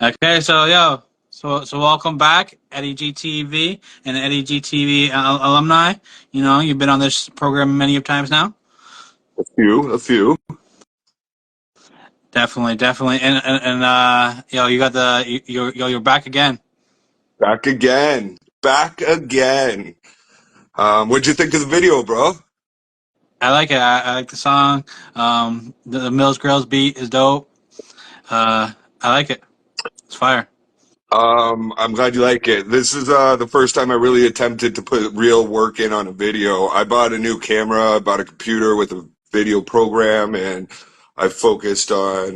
Okay, so welcome back, Eddie GTV and Eddie GTV alumni. You know, you've been on this program many of times now. A few. Definitely, you got you're back again. Back again. Back again. What'd you think of the video, bro? I like it. I like the song. The Mills Grills beat is dope. I like it. It's fire. I'm glad you like it. This is the first time I really attempted to put real work in on a video. I bought a new camera, I bought a computer with a video program, and I focused on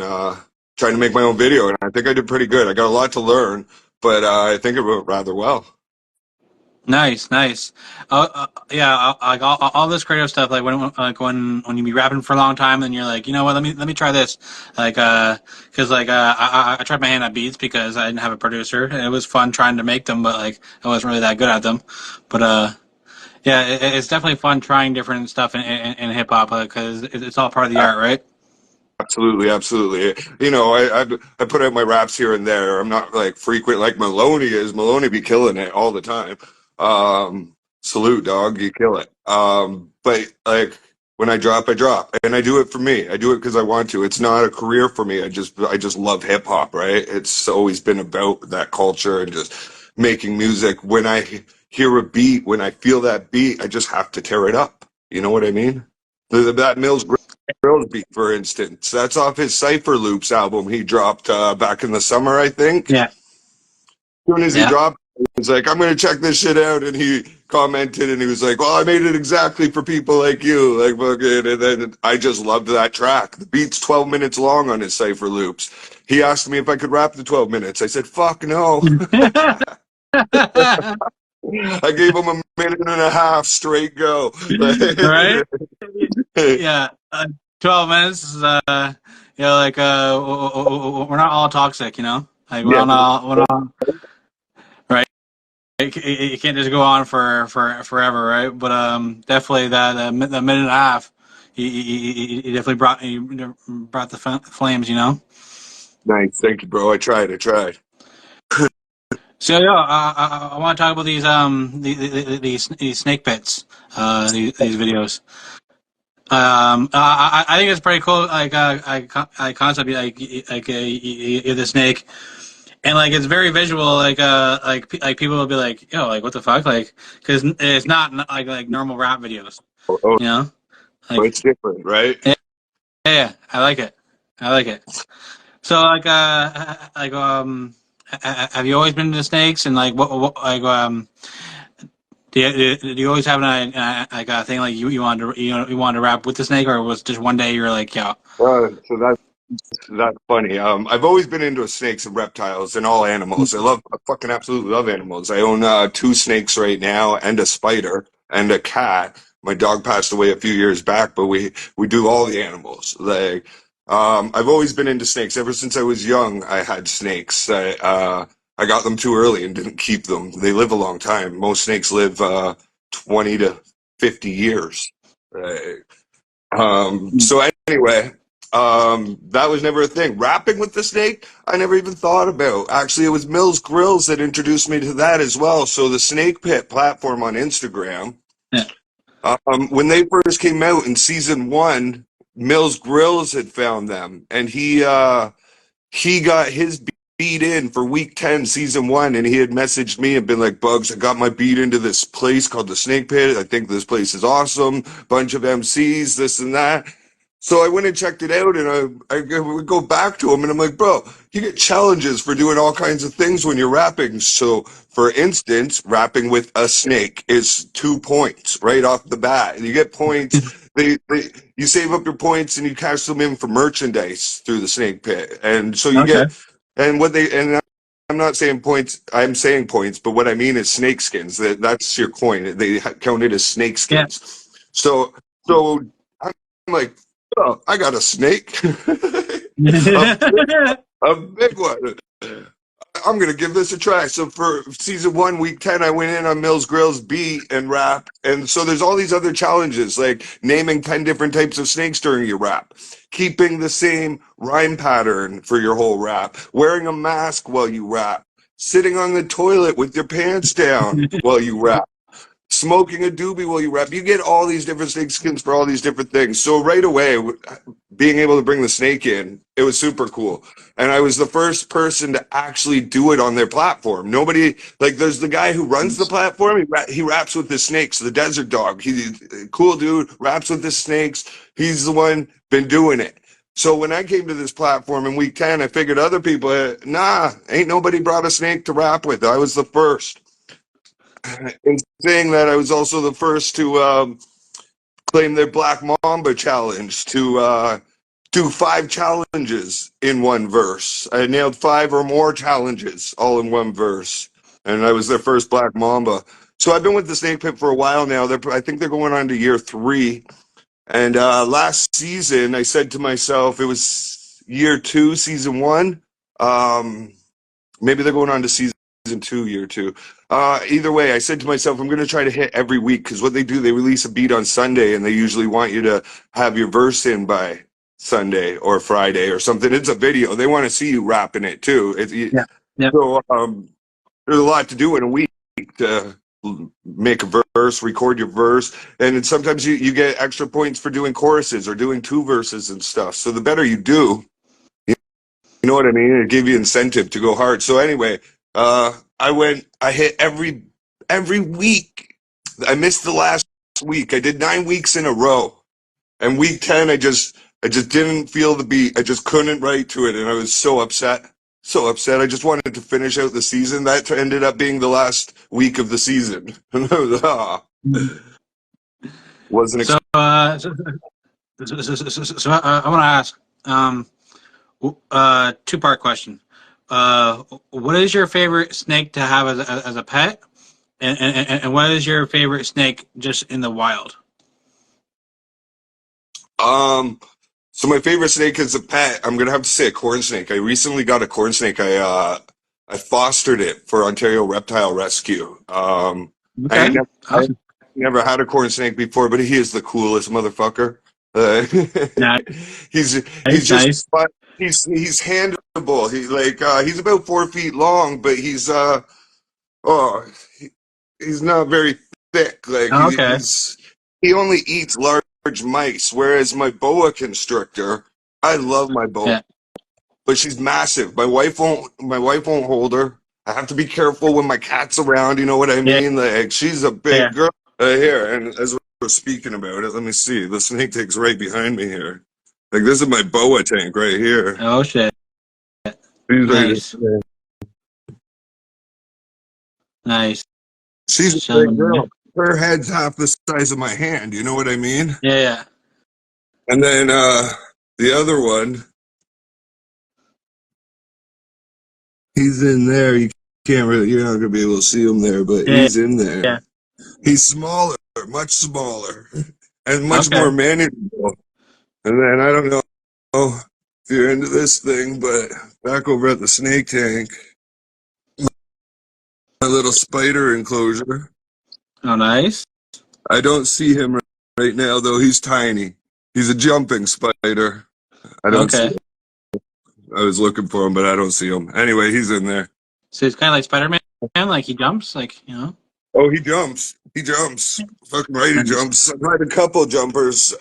trying to make my own video, and I think I did pretty good. I got a lot to learn, but I think it went rather well. Nice. Yeah, like all this creative stuff. Like when you be rapping for a long time, and you're like, you know what? Let me try this. Because I tried my hand at beats because I didn't have a producer, and it was fun trying to make them, but like I wasn't really that good at them. But yeah, it's definitely fun trying different stuff in hip hop because it's all part of the art, right? Absolutely. You know, I put out my raps here and there. I'm not like frequent like Maloney is. Maloney be killing it all the time. Salute, dog, you kill it. But like when I drop, and I do it for me. I do it because I want to. It's not a career for me. I just love hip hop, right? It's always been about that culture and just making music. When I hear a beat, when I feel that beat, I just have to tear it up. You know what I mean? That Mills Beat, for instance. That's off his Cypher Loops album he dropped back in the summer, I think. As Yeah, soon as he yeah. dropped it, he was like, I'm going to check this shit out. And he commented and he was like, well, I made it exactly for people like you. Like, fucking. And then I just loved that track. The beat's 12 minutes long on his Cypher Loops. He asked me if I could rap the 12 minutes. I said, fuck no. I gave him a minute and a half straight go. Right? Yeah. 12 minutes is like we're not all toxic, you know. Like Yeah. we're not right. It can't just go on for forever, right? But definitely that minute and a half, he definitely brought the flames, you know. Nice. Thank you, bro. I tried. So yeah, I want to talk about these snake pits, these videos. I think it's pretty cool. Like I concept the snake, and like it's very visual. Like people will be like, yo, like what the fuck, like because it's not like normal rap videos, Oh, you know. Like it's different, right? yeah, I like it. I like it. So have you always been into snakes and like what like do you always have like a thing like you wanted to you wanted to rap with the snake or was just one day you were like yeah. So that's funny. I've always been into snakes and reptiles and all animals. I fucking absolutely love animals. I own two snakes right now and a spider and a cat. My dog passed away a few years back, but we do all the animals. Like, I've always been into snakes. Ever since I was young, I had snakes. I got them too early and didn't keep them. They live a long time. Most snakes live 20 to 50 years. Right. So anyway, that was never a thing. Rapping with the snake, I never even thought about. Actually, it was Mills Grills that introduced me to that as well. So the Snake Pit platform on Instagram, Yeah. when they first came out in season one, Mills Grills had found them, and he got his beat in for week 10 season one, and he had messaged me and been like, Bugz, I got my beat into this place called the Snake Pit. I think this place is awesome, bunch of MCs, this and that. So I went and checked it out, and I would go back to him, and I'm like, bro, you get challenges for doing all kinds of things when you're rapping. So, for instance, rapping with a snake is 2 points right off the bat. You get points. You save up your points, and you cash them in for merchandise through the Snake Pit. And so you Okay. get, and I'm not saying points, I'm saying points, but what I mean is snake skins. That's your coin. They count it as snake Yeah. skins. So I'm like, oh, I got a snake, a big one. I'm gonna give this a try. So for season 1, week 10, I went in on Mills Grill's beat and rap, and so there's all these other challenges like naming 10 different types of snakes during your rap, keeping the same rhyme pattern for your whole rap, wearing a mask while you rap, sitting on the toilet with your pants down while you rap, smoking a doobie while you rap. You get all these different snake skins for all these different things. So right away, being able to bring the snake in, it was super cool. And I was the first person to actually do it on their platform. Nobody, like, there's the guy who runs the platform. He raps with the snakes, the desert dog. He's a cool dude, raps with the snakes. He's the one been doing it. So when I came to this platform in week 10, I figured other people, nah, ain't nobody brought a snake to rap with. I was the first. In saying that, I was also the first to claim their Black Mamba challenge to do 5 challenges in one verse. I nailed 5 or more challenges all in one verse, and I was their first Black Mamba. So I've been with the Snake Pit for a while now. I think they're going on to year 3. And last season, I said to myself, it was year 2, season 1. Maybe they're going on to season 2, year 2. Either way, I said to myself, I'm going to try to hit every week, because what they do, they release a beat on Sunday, and they usually want you to have your verse in by Sunday or Friday or something. It's a video. They want to see you rapping it too. Yeah. Yeah. So there's a lot to do in a week to make a verse, record your verse, and sometimes you get extra points for doing choruses or doing 2 verses and stuff. So the better you do, you know what I mean? It gave you incentive to go hard. So anyway, I hit every week. I missed the last week. I did 9 weeks in a row. And week 10, I just didn't feel the beat. I just couldn't write to it. And I was so upset. So upset. I just wanted to finish out the season. That ended up being the last week of the season. And I was, wasn't So, I want to ask, 2-part question. What is your favorite snake to have as a pet, and what is your favorite snake just in the wild? So my favorite snake as a pet, I'm gonna have to say a corn snake. I recently got a corn snake. I fostered it for Ontario Reptile Rescue. Okay, I awesome. never had a corn snake before, but he is the coolest motherfucker. Uh, Nice, he's just nice. fun. He's handleable. He's about 4 feet long, but oh he, he's not very thick. Like Okay. he only eats large mice, whereas my boa constrictor, I love my boa, Yeah. but she's massive. My wife won't hold her. I have to be careful when my cat's around. You know what I Yeah. mean? Like she's a Yeah. big girl. Here, and as we're speaking about it, let me see. The snake tank's right behind me here. Like this is my boa tank right here. Oh shit. She's like, Nice. Nice. she's a big Chilling. girl. Her head's half the size of my hand. You know what I mean? Yeah. Yeah. And then the other one, he's in there. You can't really, you're not gonna be able to see him there, but Yeah. he's in there. Yeah. He's smaller, much smaller, and much Okay. more manageable. And then I don't know if you're into this thing, but back over at the snake tank, my little spider enclosure. Oh, nice. I don't see him right now, though. He's tiny. He's a jumping spider. I don't see Okay. him. I was looking for him, but I don't see him. Anyway, he's in there. So it's kind of like Spider-Man, like he jumps, like you know. Oh, he jumps. He jumps. Fucking right, he Nice. jumps. I've had a couple jumpers.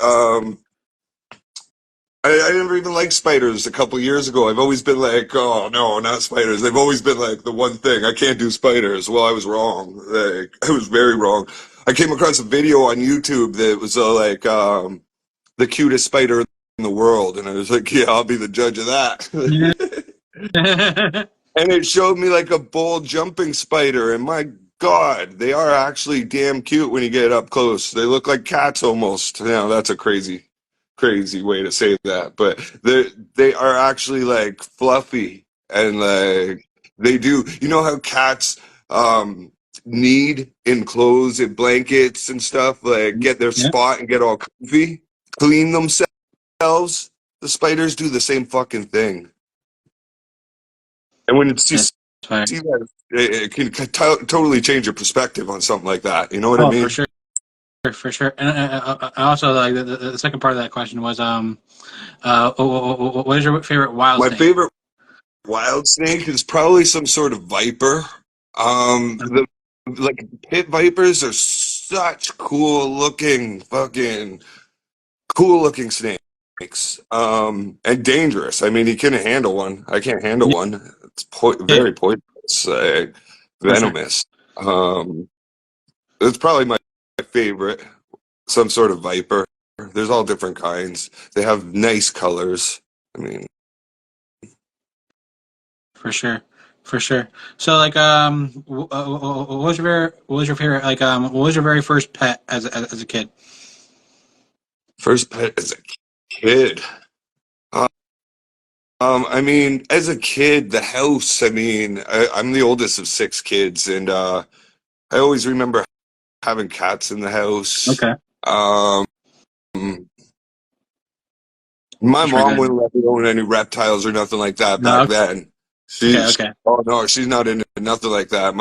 I never even liked spiders a couple years ago. I've always been like, oh no, not spiders. They've always been like the one thing. I can't do spiders. Well, I was wrong. Like, I was very wrong. I came across a video on YouTube that was the cutest spider in the world, and I was like, yeah, I'll be the judge of Yeah. that. And it showed me like a bull jumping spider, and my God, they are actually damn cute when you get up close. They look like cats almost. Now that's a crazy way to say that, but they are actually like fluffy and like they do. You know how cats need in clothes and blankets and stuff, like get their Yeah. spot and get all comfy, clean themselves. The spiders do the same fucking thing. And when it's too That's fire. see that it can totally change your perspective on something like that. You know what I Oh, for mean? sure, for sure. And I also like the second part of that question was what is your favorite wild My snake? favorite wild snake is probably some sort of viper. The like pit vipers are such cool looking snakes. And dangerous. I mean, you couldn't handle one. I can't handle Yeah, one. It's yeah, very poisonous, for sure, venomous. It's probably my favorite. Some sort of viper. There's all different kinds. They have nice colors. I mean, for sure, for sure. So like what was your favorite what was your very first pet as a kid? first pet as a kid. I mean, as a kid, the house. I mean, I'm the oldest of six kids, and I always remember having cats in the house. Okay, Um, my that's very mom good. wouldn't let me own any reptiles or nothing like that back No, then. okay, She's okay. oh no, she's not into nothing like that.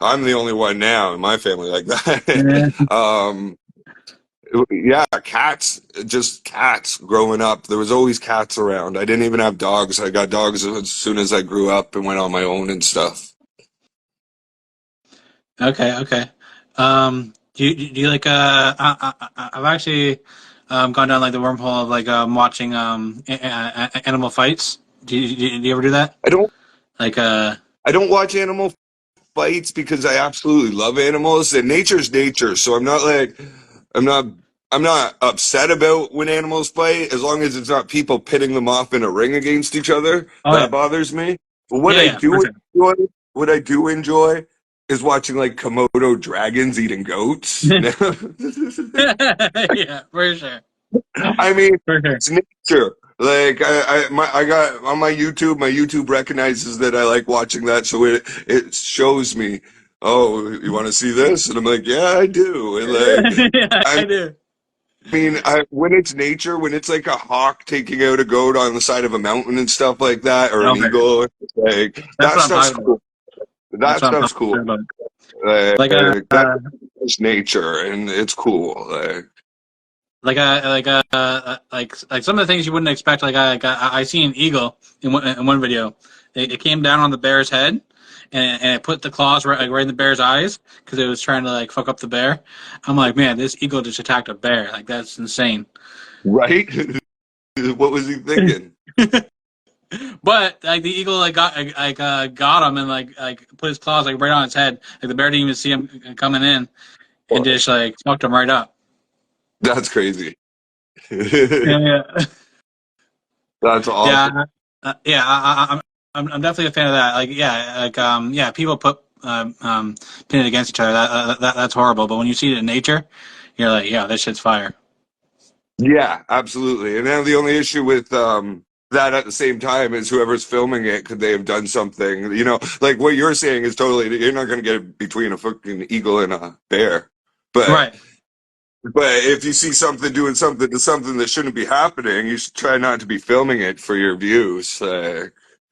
I'm the only one now in my family like that. Yeah. Yeah, cats, just cats growing up. There was always cats around. I didn't even have dogs. I got dogs as soon as I grew up and went on my own and stuff. Okay, okay. Do you like I've actually gone down like the wormhole of like watching animal fights. Do you ever do that? I don't Like I don't watch animal fights because I absolutely love animals and nature's nature. So I'm not I'm not upset about when animals fight as long as it's not people pitting them off in a ring against each other. oh yeah, That bothers me. But yeah, yeah, for sure. what I do enjoy is watching like Komodo dragons eating goats. Yeah, for sure, I mean, for sure. it's nature. Like I got on my YouTube. My YouTube recognizes that I like watching that, so it shows me. Oh, you want to see this? And I'm like, yeah, I do. And like, Yeah, I I do. mean, when it's nature, when it's like a hawk taking out a goat on the side of a mountain and stuff like that, or an Okay, eagle, like that's that what I'm stuff's talking about. cool. That's That what I'm stuff's talking cool. about. Like That's nature, and it's cool. like some of the things you wouldn't expect. I see an eagle in one video. It came down on the bear's head, and it put the claws right in the bear's eyes because it was trying to like fuck up the bear. I'm like, man, this eagle just attacked a bear. Like that's insane. Right? What was he thinking? But like the eagle got him and like put his claws like right on his head. Like the bear didn't even see him coming in and just like fucked him right up. That's crazy. Yeah, yeah. That's awesome. Yeah, yeah. I'm definitely a fan of that. Like, yeah, yeah. People pin it against each other. That's horrible. But when you see it in nature, you're like, yeah, this shit's fire. Yeah, absolutely. And now the only issue with that at the same time is whoever's filming it, could they have done something? You know, like what you're saying is totally, you're not going to get between a fucking eagle and a bear. But Right. if you see something doing something to something that shouldn't be happening, you should try not to be filming it for your views.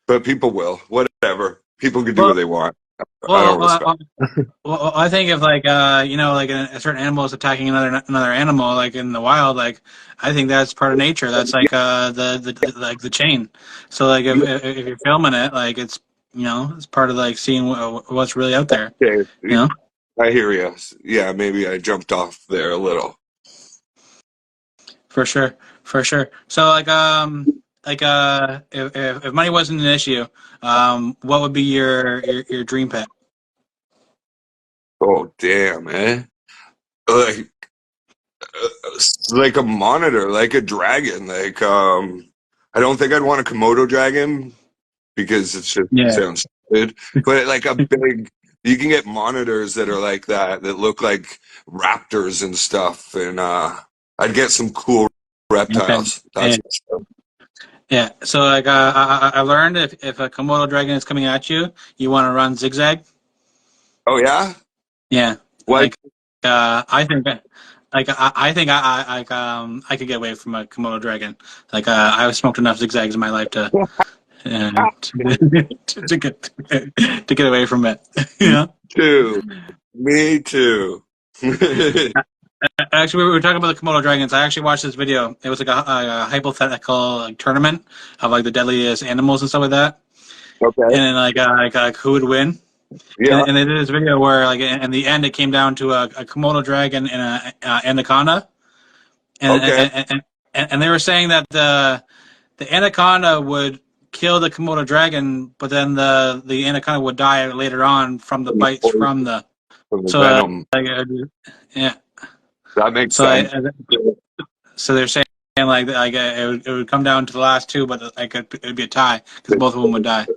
But people will, whatever. People can do what Well, they want. I well, don't respect. I think if like like a certain animal is attacking another animal like in the wild, like I think that's part of nature. That's like like the chain. So like if you're filming it, like it's it's part of like seeing what's really out there. Okay, You know. I hear you. Yeah, maybe I jumped off there a little. For sure, for sure. So if money wasn't an issue, what would be your dream pet? Oh, damn, man. Like, like a monitor, like a dragon. I don't think I'd want a Komodo dragon because it Yeah. sounds stupid. But like a big, you can get monitors that are like that look like raptors and stuff. And I'd get some cool Okay. reptiles. That's Yeah. for sure. Yeah. So like I learned if a Komodo dragon is coming at you, you want to run zigzag. Oh yeah, Yeah. like Like I think I could get away from a Komodo dragon. Like I've smoked enough zigzags in my life to to get away from it. You know? Too. Me too. Actually, we were talking about the Komodo dragons. I actually watched this video. It was like a hypothetical like tournament of like the deadliest animals and stuff like that, Okay. and then like who would win. Yeah. And they did this video where like in the end it came down to a Komodo dragon and a anaconda, and Okay. and they were saying that the anaconda would kill the Komodo dragon, but then the anaconda would die later on from the From the bites poison, from the from the so venom. yeah. That makes So sense. so they're saying like it would come down to the last two, but like it'd be a tie because both of them would die.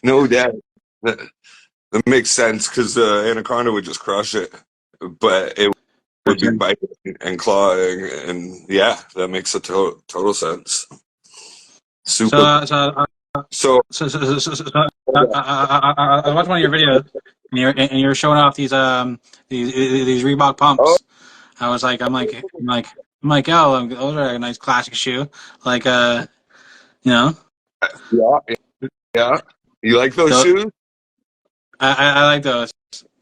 No doubt. That makes sense because the anaconda would just crush it, but it For would be sure. biting and clawing, and yeah, that makes a total sense. So Super. So I watched one of your videos, and you're showing off these Reebok oh, pumps. I'm like, oh, those are a nice classic shoe. Like, you know, yeah, yeah. You like those so shoes? I like those.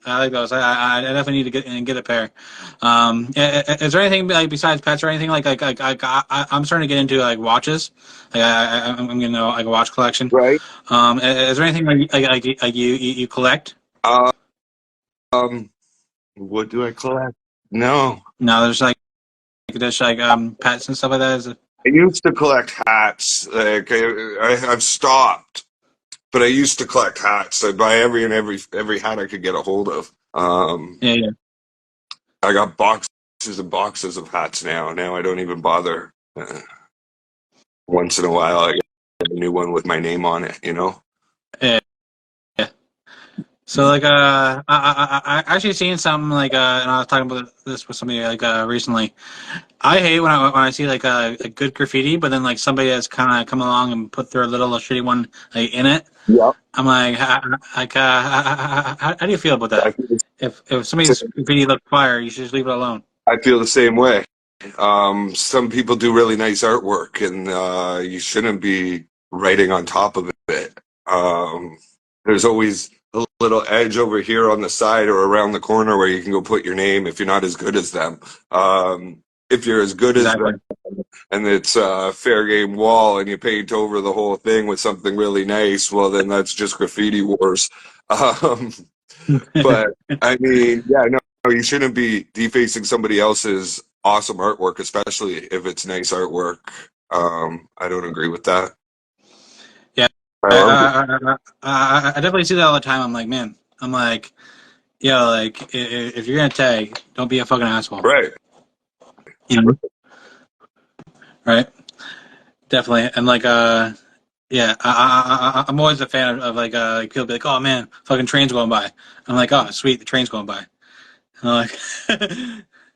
I like those. I definitely need to get a pair. Is there anything like besides pets or anything I'm starting to get into like watches. I'm getting like a watch collection. Right. Is there anything like you collect? Uh, Um, what do I collect? No, No, there's like there's like pets and stuff like that. I used to collect hats. Like I've stopped, but I used to collect hats. I buy every hat I could get a hold of. Yeah, yeah. I got boxes and boxes of hats now. Now I don't even bother. Once in a while, I get a new one with my name on it. You know. Yeah. So like I actually seen something like and I was talking about this with somebody like recently. I hate when I see like a good graffiti, but then like somebody has kind of come along and put their little shitty one like in it. Yeah. I'm like, how do you feel about that? I feel, If somebody's graffiti look fire, you should just leave it alone. I feel the same way. Some people do really nice artwork, and you shouldn't be writing on top of it. There's always a little edge over here on the side or around the corner where you can go put your name if you're not as good as them. If you're as good as Exactly. them and it's a fair game wall and you paint over the whole thing with something really nice, well, then that's just graffiti wars. Um, but I mean, yeah, no, you shouldn't be defacing somebody else's awesome artwork, especially if it's nice artwork. I don't agree with that. Yeah, I love it. I definitely see that all the time. I'm like, man, I'm like, yo, like if you're gonna tag, don't be a fucking asshole. Right. You know? Right? Definitely. And like, yeah, I'm always a fan of like, people be like, oh man, fucking train's going by. I'm like, oh sweet, the train's going by. And I'm like,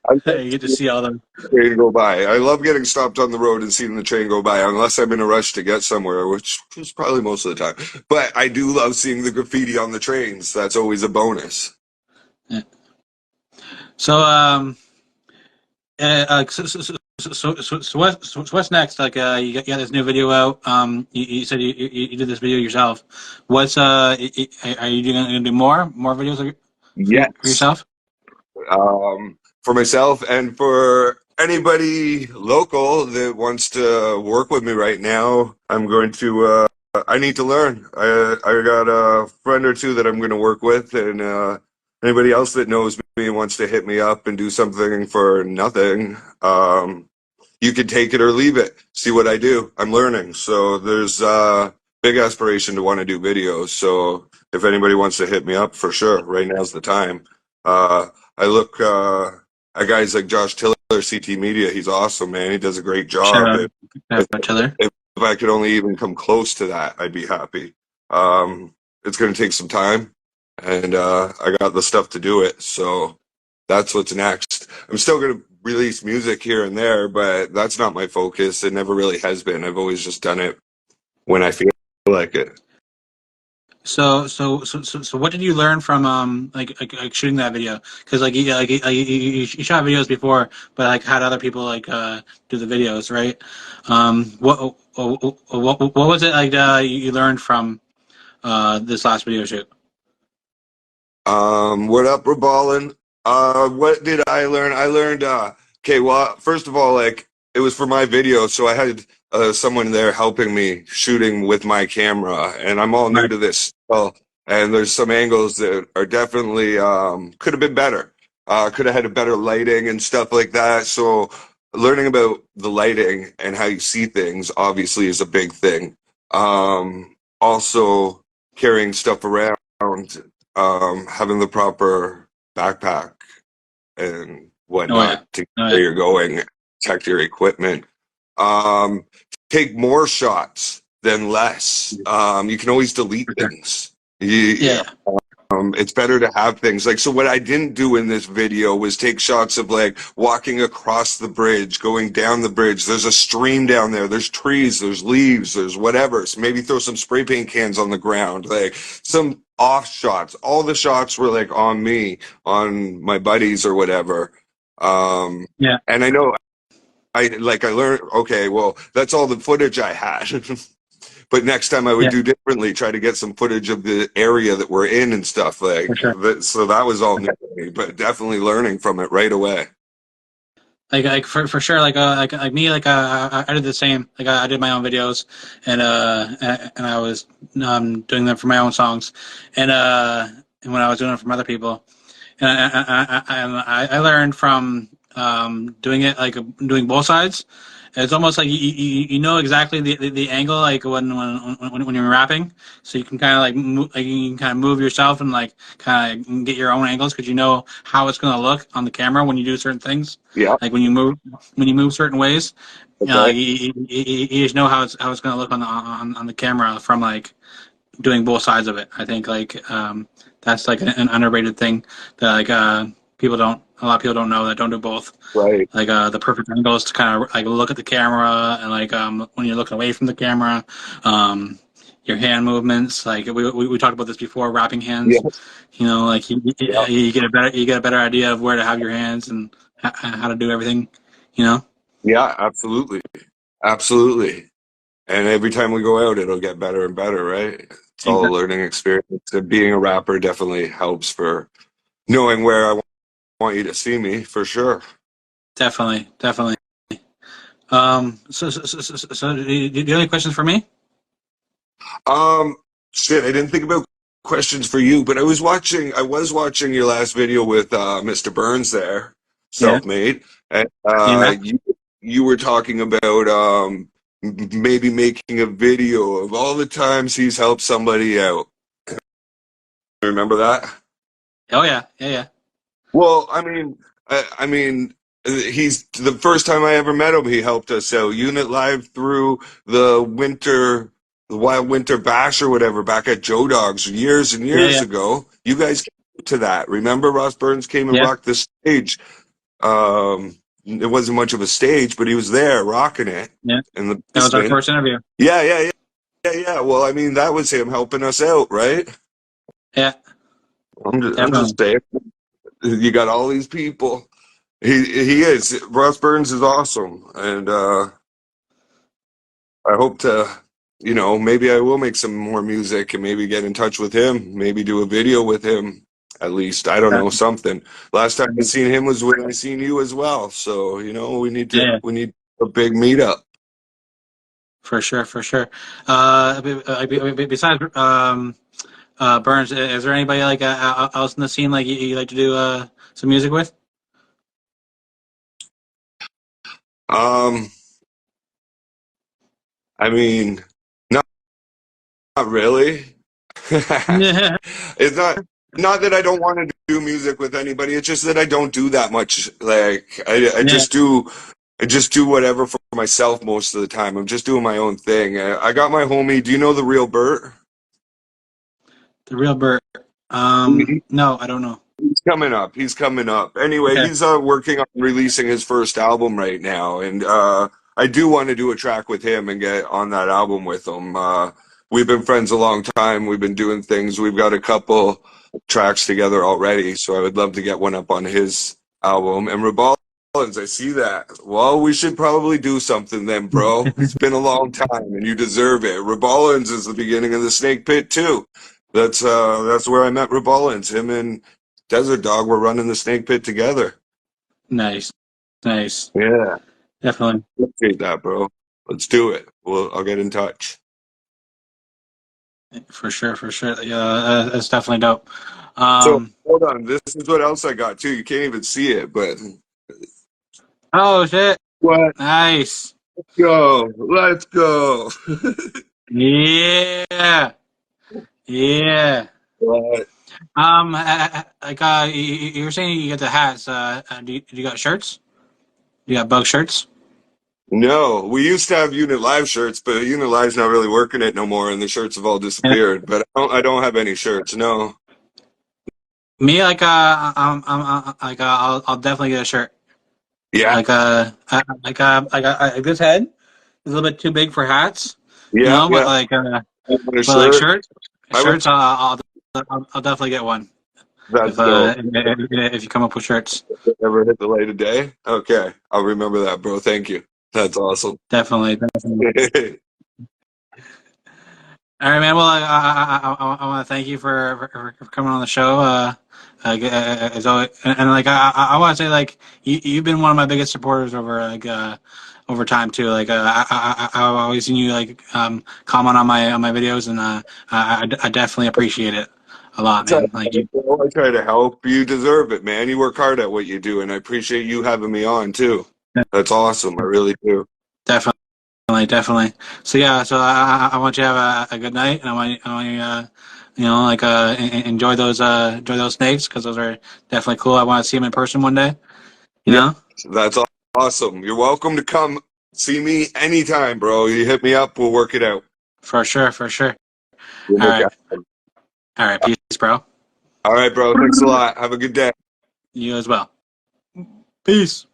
I love you get to seeing see all them. the train go by. I love getting stopped on the road and seeing the train go by, unless I'm in a rush to get somewhere, which is probably most of the time. But I do love seeing the graffiti on the trains. That's always a bonus. Yeah. So, what's next? Like, you got this new video out. You said you did this video yourself. What's are you gonna do more videos for Yes. yourself? For myself and for anybody local that wants to work with me right now, I'm going to. I need to learn. I got a friend or two that I'm going to work with, and anybody else that knows me and wants to hit me up and do something for nothing. You can take it or leave it. See what I do. I'm learning, so there's big aspiration to want to do videos. So if anybody wants to hit me up, for sure, right now's the time. I look at guys like Josh Tiller, CT Media. He's awesome, man. He does a great Shout job. out, each other. If I could only even come close to that, I'd be happy. It's going to take some time, and I got the stuff to do it. So that's what's next. I'm still going to release music here and there, but that's not my focus. It never really has been. I've always just done it when I feel like it. So what did you learn from like shooting that video? Because you shot videos before, but like had other people like do the videos, right? What was it like you learned from this last video shoot? What up, we're ballin'? What did I learn? I learned, okay, well, first of all, like, it was for my video, so I had someone there helping me shooting with my camera, and I'm all new Right. to this. Well, and there's some angles that are definitely could have been better. Could have had a better lighting and stuff like that. So, learning about the lighting and how you see things obviously is a big thing. Also, carrying stuff around, having the proper backpack and Oh whatnot yeah. to get Oh yeah. where you're going, protect your equipment. Um, Take more shots than less. You can always delete For sure. things. You, Yeah. it's better to have things like, so what I didn't do in this video was take shots of like walking across the bridge, going down the bridge. There's a stream down there. There's trees, there's leaves, there's whatever. So maybe throw some spray paint cans on the ground, like some off shots. All the shots were like on me, on my buddies or whatever. Um, Yeah. and I know I learned, okay, well, that's all the footage I had. But next time I would Yeah. do differently, try to get some footage of the area that we're in and stuff For like sure. that. So that was all new to me, but definitely learning from it right away. For sure like me I did the same like I did my own videos and I was doing them for my own songs and when I was doing it from other people and I learned from doing it like doing both sides. It's almost like you know exactly the angle like when you're rapping, so you can kind of like you can kind of move yourself and like kind of get your own angles because you know how it's going to look on the camera when you do certain things, Yeah. like when you move certain ways. Okay. You just know how it's going to look on the camera from like doing both sides of it. I think like that's like an underrated thing that like people don't a lot of people don't know that don't do both. Right. Like the perfect angles to kind of like look at the camera and like when you're looking away from the camera, um, your hand movements. Like we talked about this before, wrapping hands. Yes. You know, like Yeah. you get a better idea of where to have your hands and how to do everything. You know. Yeah. Absolutely. Absolutely. And every time we go out, it'll get better and better, right? It's all a Exactly. learning experience. And being a rapper definitely helps for knowing where I want you to see me for sure. Definitely, definitely. So do you have any questions for me? Um, Shit, I didn't think about questions for you, but I was watching your last video with Mr. Burns there, Yeah. self-made, and Yeah. you were talking about maybe making a video of all the times he's helped somebody out. Remember that? Oh yeah. Yeah. Yeah. Well, I mean, he's the first time I ever met him. He helped us out. Unit Live through the Wild Winter Bash or whatever back at Joe Dog's years and Yeah. years Yeah. ago. You guys came to that. Remember, Ross Burns came and Yeah. rocked the stage. It wasn't much of a stage, but he was there rocking it Yeah. in the That was our basement. first interview. Yeah, yeah, yeah, yeah, yeah. Well, I mean, that was him helping us out, right? Yeah. I'm just Definitely. saying. You got all these people. He is. Ross Burns is awesome, and I hope to, maybe I will make some more music and maybe get in touch with him, maybe do a video with him at least. I don't know, Definitely. something. Last time I seen him was when I seen you as well. So we need Yeah. to Yeah. we need a big meetup. For sure. For sure. Besides Burns, is there anybody like else in the scene like you like to do some music with? Um, I mean, not really. Yeah. It's not that I don't want to do music with anybody. It's just that I don't do that much. Like Yeah. I just do whatever for myself most of the time. I'm just doing my own thing. I got my homie. Do you know the real Bert? The real Burt. He- No, I don't know. He's coming up. He's coming up. Anyway, Okay. he's working on releasing his first album right now, and I do want to do a track with him and get on that album with him. we've been friends a long time. We've been doing things. We've got a couple tracks together already, so I would love to get one up on his album. And Rollins, I see that. Well, we should probably do something then, bro. It's been a long time, and you deserve it. Rollins is the beginning of the Snake Pit too. That's where I met Rollins. Him and Desert Dog were running the Snake Pit together. Nice, nice, Yeah, definitely, appreciate that, bro. Let's do it. I'll get in touch. for sure, for sure. Yeah, that's definitely dope. So Um, hold on. This is what else I got too. You can't even see it, but oh shit, what? nice, Go. Let's go. yeah, yeah. What? Like you were saying, you get the hats. Do you got shirts? You got bug shirts? No, we used to have Unit Live shirts, but Unit Live's not really working it no more, and the shirts have all Yeah. disappeared. But I don't have any shirts. No. Me, like, like, I'll definitely get a shirt. Yeah. Like, this head is a little bit too big for hats, you Yeah. know. Yeah. I want a But like shirt. shirts, I would. I'll definitely get one That's dope. if you come up with shirts. Ever hit the light of day? Okay, I'll remember that, bro. Thank you. That's awesome. Definitely, definitely. All right, man. Well, I want to thank you for coming on the show. As always, and like I want to say, like you've been one of my biggest supporters over time too. Like I've always seen you like comment on my videos, and I definitely appreciate it a lot, man. Like you I try to help. You deserve it, man. You work hard at what you do, and I appreciate you having me on too. That's awesome. I really do. definitely. Definitely. So yeah, so I want you to have a good night, and I want you like enjoy those snakes because those are definitely cool. I want to see them in person one day. You Yeah, know, that's awesome. You're welcome to come see me anytime, bro. You hit me up. We'll work it out. for sure, for sure. We'll All make it right, happen. all right. Peace, bro. All right, bro. Thanks a lot. Have a good day. You as well. Peace.